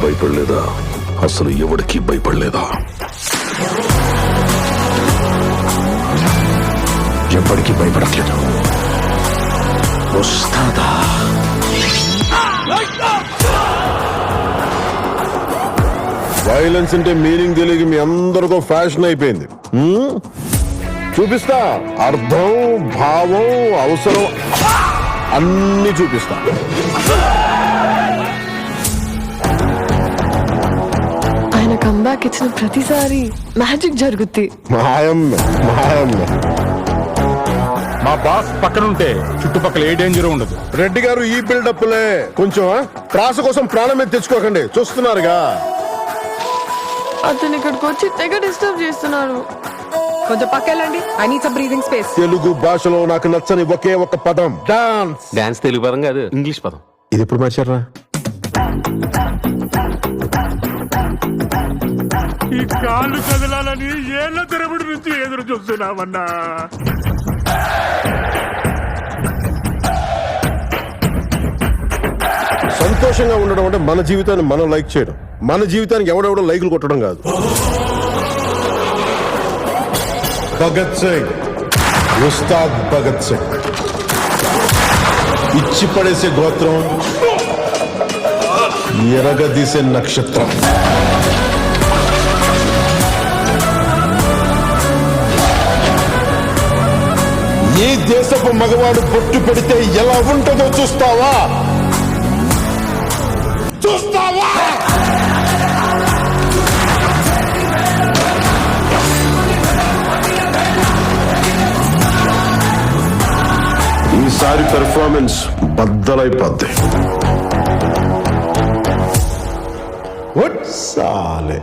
భయపడలేదా? అసలు ఎవడికి భయపడలేదా? ఎప్పటికీ భయపడట్లేదు. వస్తాదా? వైలెన్స్ అంటే మీనింగ్ తెలియక మీ అందరికీ ఫ్యాషన్ అయిపోయింది. చూపిస్తా. అర్థం, భావం, అవసరం అన్ని చూపిస్తా. ఆయన కంబ్యాక్ ఇచ్చిన ప్రతిసారి మ్యాజిక్ జరుగుద్ది. మాయమ్మే మాయమ్మే. మా బాస్ పక్కన ఉంటే చుట్టుపక్కల ఏ డేంజర్ ఉండదు. రెడ్డి గారు ఈ బిల్డప్లే కొంచెం ప్రాస కోసం ప్రాణం మీద తెచ్చుకోకండి. చూస్తున్నారుగా అతను ఇక్కడికి వచ్చి తెగ డిస్టర్బ్ చేస్తున్నాడు. కొంచెం పక్కెళ్ళండి. I need some breathing space. Telugu భాషలో నాకు నచ్చని ఒకే ఒక పదం డాన్స్. డాన్స్ తెలుగు పదం కాదు, ఇంగ్లీష్ పదం. ఇది ఎప్పుడు మార్చారా? ఈ కాళ్ళు కదలాలని ఏళ్ల తరబడి నుంచి ఎదురు చూస్తున్నామన్నా. సంతోషంగా ఉండడం అంటే మన జీవితాన్ని మనం లైక్ చేయడం. మన జీవితానికి ఎవడెవడో లైకులు కొట్టడం కాదు. భగత్ సింగ్, ఉస్తాద్ భగత్ సింగ్. ఇచ్చి పడేసే గోత్రం, ఎరగదీసే నక్షత్రం. ఈ దేశపు మగవాడు బొట్టు పెడితే ఎలా ఉంటుందో చూస్తావా? చూస్తావా? ఈసారి పెర్ఫార్మెన్స్ బద్దలైపోద్ది. సాలే